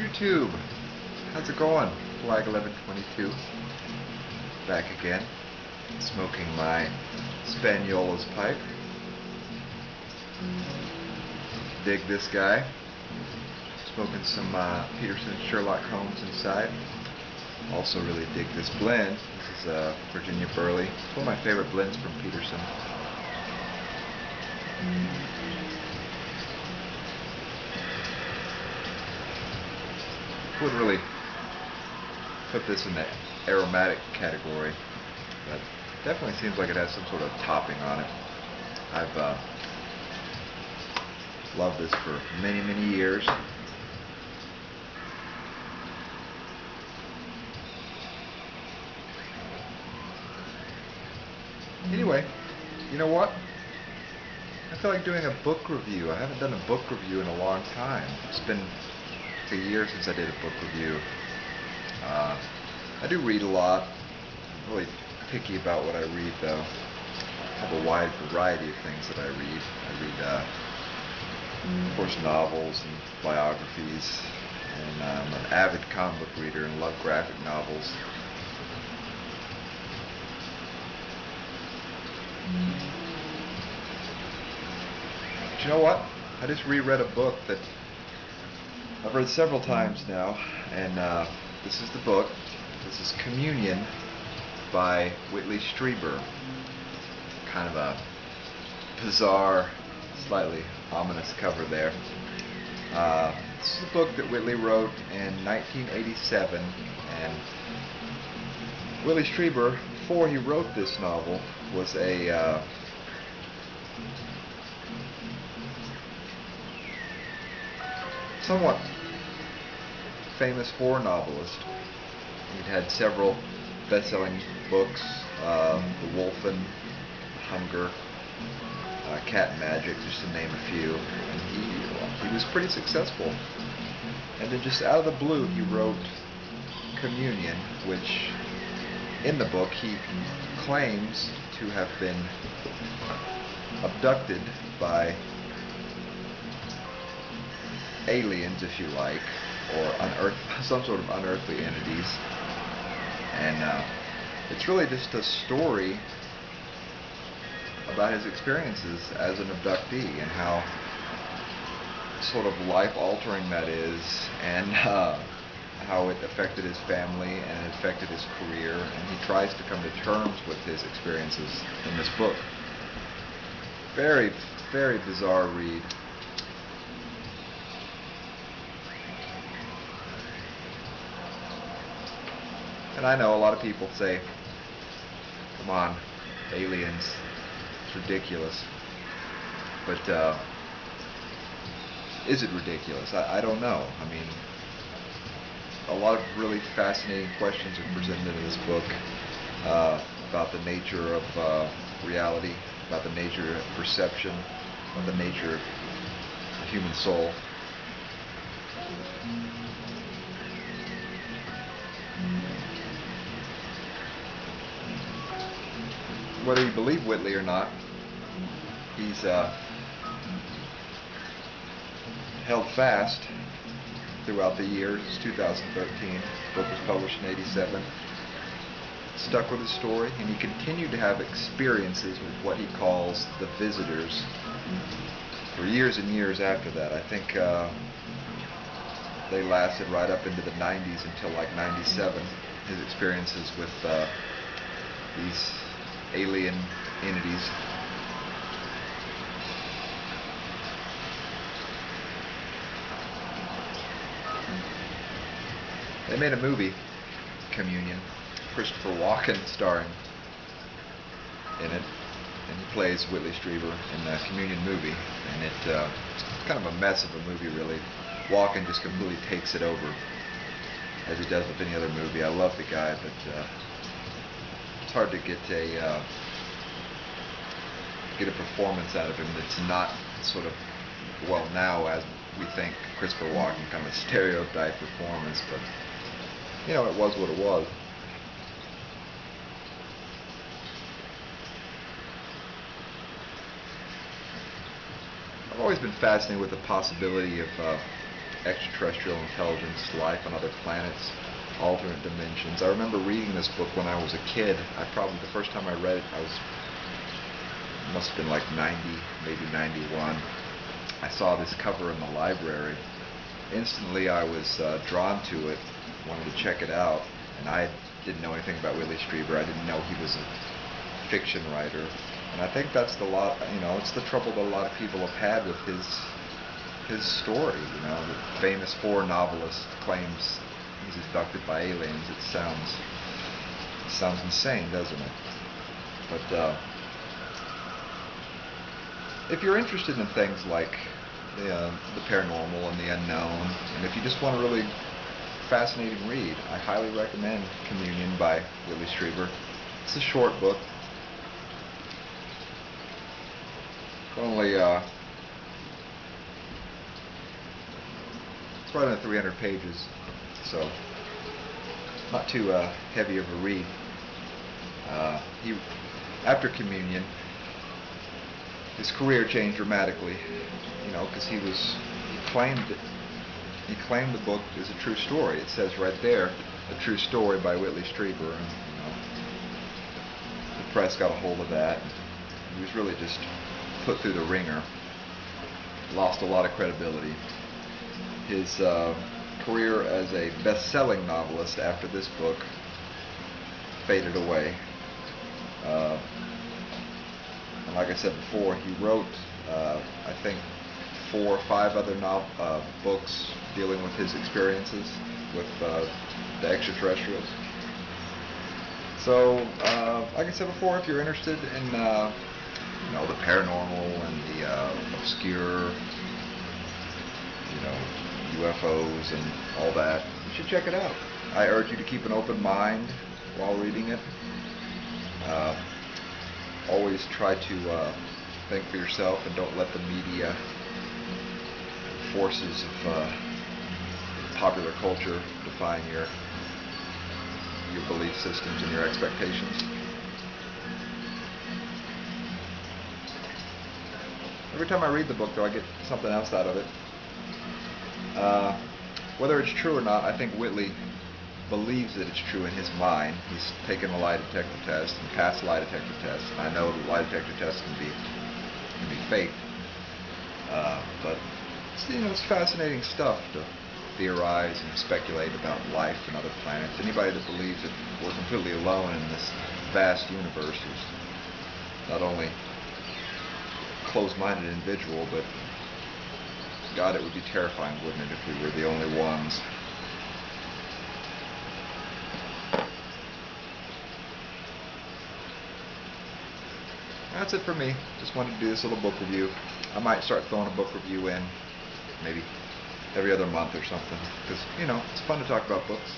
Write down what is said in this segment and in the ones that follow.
YouTube, how's it going? Flag 1122, back again, smoking my Spaniola's pipe. Dig this guy. Smoking some Peterson Sherlock Holmes inside. Also really dig this blend. This is Virginia Burley. It's one of my favorite blends from Peterson. Wouldn't really put this in the aromatic category, but definitely seems like it has some sort of topping on it. I've loved this for many, many years. Anyway, you know what? I feel like doing a book review. I haven't done a book review in a long time. It's been a year since I did a book review. I do read a lot. I'm really picky about what I read, though. I have a wide variety of things that I read. I read, of course, novels and biographies, and I'm an avid comic book reader and love graphic novels. But you know what? I just reread a book that I've read several times now, and this is the book. This is Communion by Whitley Strieber. Kind of a bizarre, slightly ominous cover there. This is a book that Whitley wrote in 1987, and Whitley Strieber, before he wrote this novel, was a somewhat famous horror novelist. He'd had several best-selling books, The Wolfen, Hunger, Cat Magic, just to name a few. And he was pretty successful. And then just out of the blue, he wrote Communion, which in the book he claims to have been abducted by aliens, if you like, or some sort of unearthly entities. And it's really just a story about his experiences as an abductee and how sort of life-altering that is, and how it affected his family and it affected his career, and he tries to come to terms with his experiences in this book. Very, very bizarre read. And I know a lot of people say, come on, aliens, it's ridiculous. But is it ridiculous? I don't know. I mean, a lot of really fascinating questions are presented in this book about the nature of reality, about the nature of perception, about the nature of the human soul. Whether you believe Whitley or not, he's held fast throughout the years. It's 2013. The book was published in 87. Stuck with his story, and he continued to have experiences with what he calls the visitors for years and years after that. I think they lasted right up into the 90s until like 97. His experiences with these alien entities. They made a movie, Communion, Christopher Walken starring in it, and he plays Whitley Strieber in the Communion movie, and it's kind of a mess of a movie, really. Walken just completely takes it over, as he does with any other movie. I love the guy, but it's hard to get a performance out of him that's not sort of, well, now as we think Christopher Walken, kind of a stereotype performance, but you know, it was what it was. I've always been fascinated with the possibility of extraterrestrial intelligence, life on other planets, alternate dimensions. I remember reading this book when I was a kid. The first time I read it, must have been like 90, maybe 91. I saw this cover in the library. Instantly I was drawn to it, wanted to check it out, and I didn't know anything about Whitley Strieber. I didn't know he was a fiction writer, and I think that's it's the trouble that a lot of people have had with his story. The famous horror novelist claims he's abducted by aliens. It sounds insane, doesn't it? But if you're interested in things like the paranormal and the unknown, and if you just want a really fascinating read, I highly recommend Communion by Whitley Strieber. It's a short book. Only it's right under 300 pages, so not too heavy of a read. After Communion, his career changed dramatically, because he claimed the book is a true story. It says right there, a true story by Whitley Strieber, and the press got a hold of that. He was really just put through the ringer. Lost a lot of credibility. His career as a best-selling novelist after this book faded away. And like I said before, he wrote, I think, 4 or 5 other books dealing with his experiences with the extraterrestrials. So, like I said before, if you're interested in the paranormal and the obscure, UFOs and all that, you should check it out. I urge you to keep an open mind while reading it. Always try to think for yourself, and don't let the media forces of popular culture define your belief systems and your expectations. Every time I read the book, though, I get something else out of it. Whether it's true or not, I think Whitley believes that it's true in his mind. He's taken a lie detector test and passed a lie detector test. I know the lie detector test can be fake, but it's fascinating stuff to theorize and speculate about life and other planets. Anybody that believes that we're completely alone in this vast universe is not only a closed-minded individual, but God, it would be terrifying, wouldn't it, if we were the only ones. That's it for me. Just wanted to do this little book review. I might start throwing a book review in, maybe every other month or something, because, it's fun to talk about books.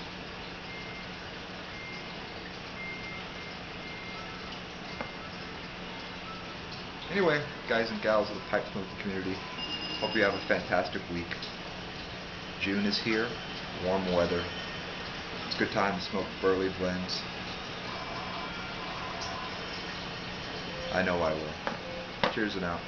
Anyway, guys and gals of the pipe smoking community, hope you have a fantastic week. June is here, warm weather. It's a good time to smoke burley blends. I know I will. Cheers and out.